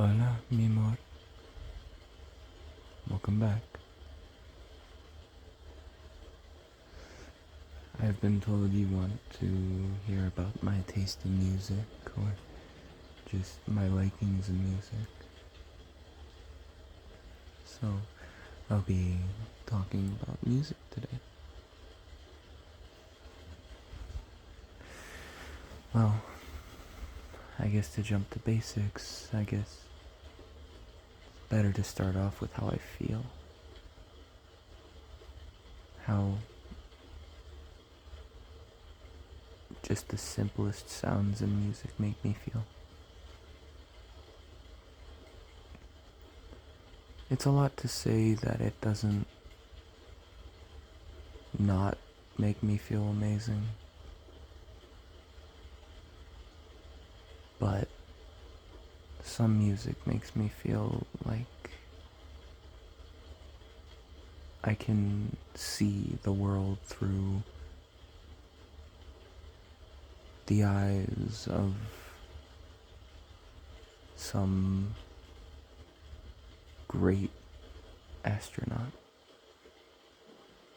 Hola, mi amor. Welcome back. I've been told you want to hear about my taste in music, or just my likings in music. So, I'll be talking about music today. Well, I guess to jump to basics, I guess it's better to start off with how I feel. How just the simplest sounds in music make me feel. It's a lot to say that it doesn't not make me feel amazing, but some music makes me feel like I can see the world through the eyes of some great astronaut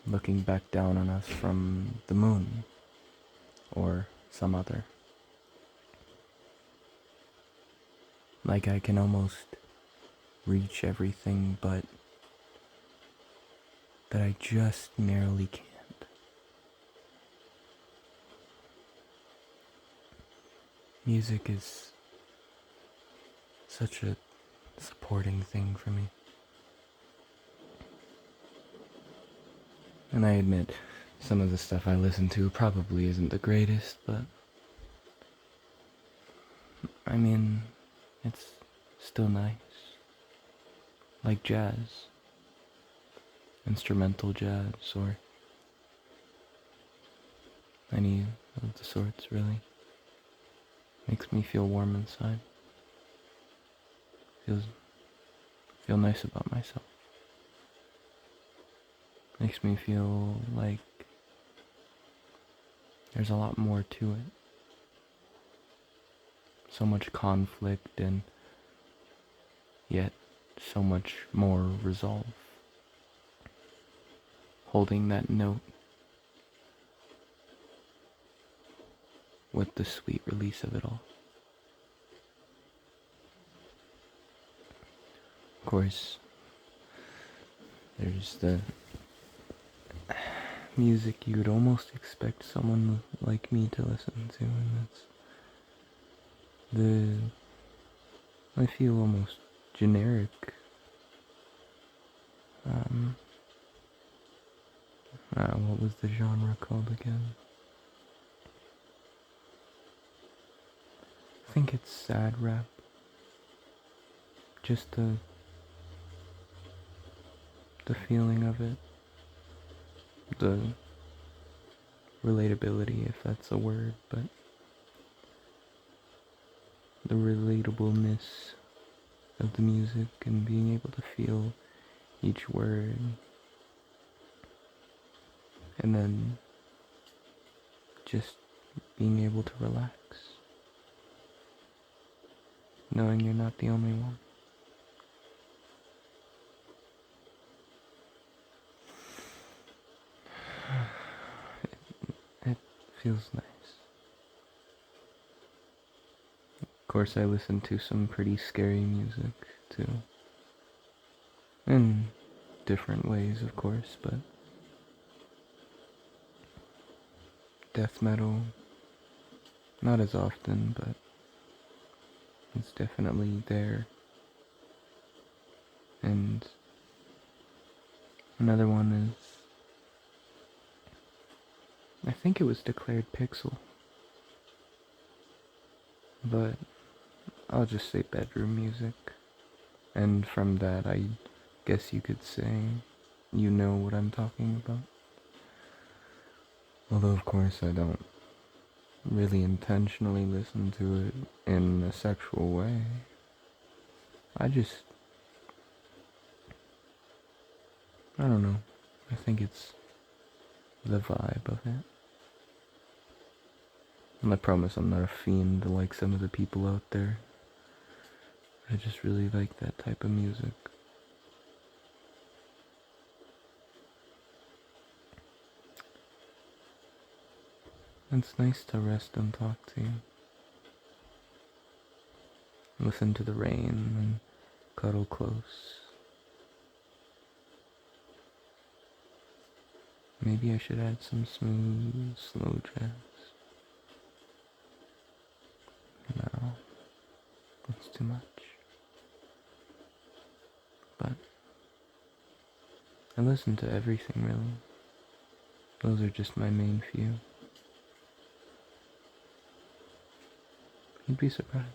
looking back down on us from the moon or some other. Like I can almost reach everything, but that I just narrowly can't. Music is such a supporting thing for me. And I admit, some of the stuff I listen to probably isn't the greatest, but I mean, it's still nice. Like jazz, instrumental jazz, or any of the sorts, really. Makes me feel warm inside. Feel nice about myself. Makes me feel like there's a lot more to it. So much conflict and yet so much more resolve. Holding that note with the sweet release of it all. Of course, there's the music you would almost expect someone like me to listen to, and that's I feel almost generic, what was the genre called again? I think it's sad rap. Just the feeling of it, the relatability, if that's a word, but the relatableness of the music and being able to feel each word, and then just being able to relax, knowing you're not the only one. It feels nice. Of course, I listen to some pretty scary music, too. In different ways, of course, but death metal, not as often, but it's definitely there. And another one is, I think it was declared Pixel, but I'll just say bedroom music. And from that, I guess you could say you know what I'm talking about. Although, of course, I don't really intentionally listen to it in a sexual way. I don't know. I think it's the vibe of it. And I promise I'm not a fiend like some of the people out there I just really like that type of music. It's nice to rest and talk to you. Listen to the rain and cuddle close. Maybe I should add some smooth, slow jazz. No, that's too much. But I listen to everything really. Those are just my main few. You'd be surprised.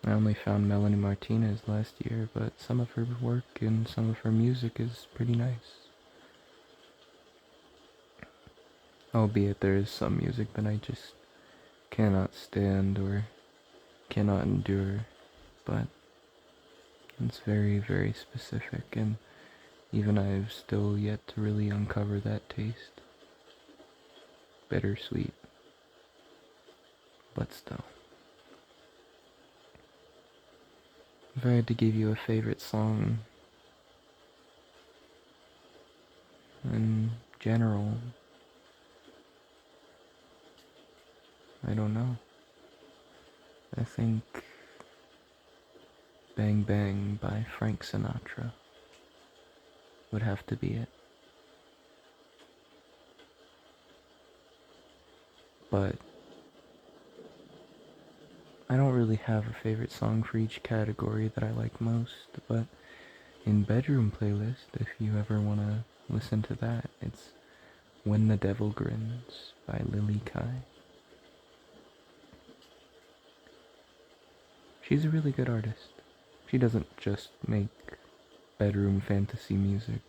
I only found Melanie Martinez last year, but some of her work and some of her music is pretty nice. Albeit there is some music that I just cannot stand or cannot endure, but it's very, very specific, and even I've still yet to really uncover that taste. Bittersweet, but still. If I had to give you a favorite song in general, I don't know. I think Bang Bang by Frank Sinatra would have to be it. But I don't really have a favorite song for each category that I like most, but in bedroom playlist, if you ever want to listen to that, it's When the Devil Grins by Lily Kai. She's a really good artist. She doesn't just make bedroom fantasy music.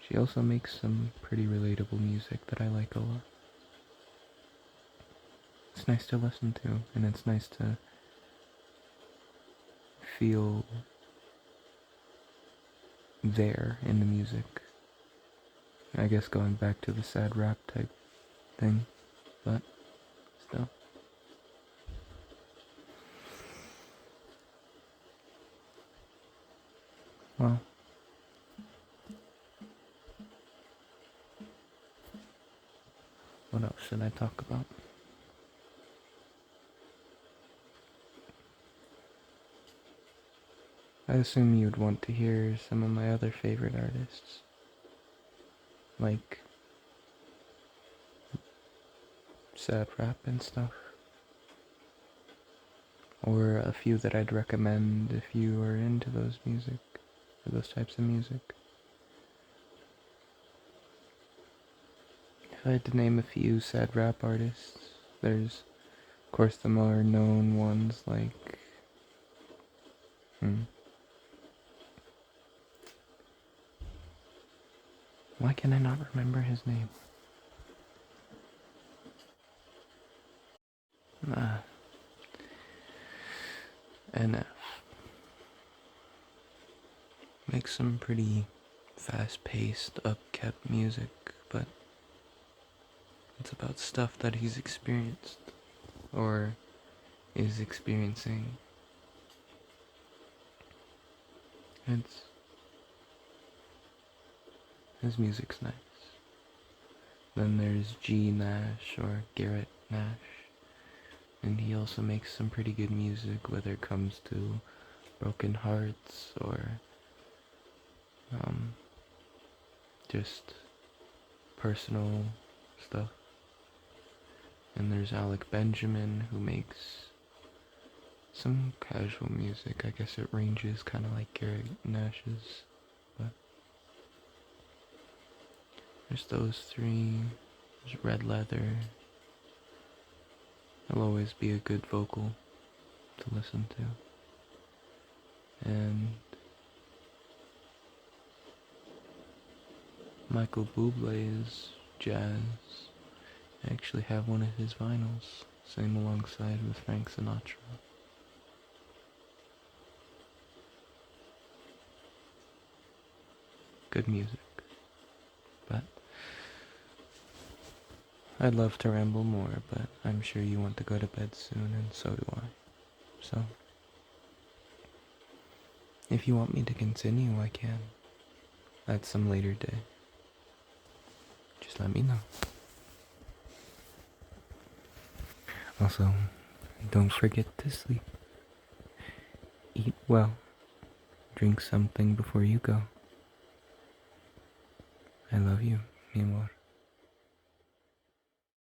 She also makes some pretty relatable music that I like a lot. It's nice to listen to, and it's nice to feel there in the music. I guess going back to the sad rap type thing, but still. Well, what else should I talk about? I assume you'd want to hear some of my other favorite artists, like sad rap and stuff, or a few that I'd recommend if you are into those music, or those types of music. If I had to name a few sad rap artists, there's, of course, the more known ones like, why can I not remember his name? NF. Makes some pretty fast-paced, upkept music, but it's about stuff that he's experienced, or is experiencing. His music's nice. Then there's G Nash, or Garrett Nash, and he also makes some pretty good music, whether it comes to broken hearts or just personal stuff. And there's Alec Benjamin, who makes some casual music. I guess it ranges kind of like Garrett Nash's, but there's those three. There's Red Leather. He'll always be a good vocal to listen to. And Michael Bublé's jazz. I actually have one of his vinyls, same alongside with Frank Sinatra. Good music, but I'd love to ramble more, but I'm sure you want to go to bed soon, and so do I. So, if you want me to continue, I can. At some later day. Just let me know. Also, don't forget to sleep. Eat well. Drink something before you go. I love you, mi amor.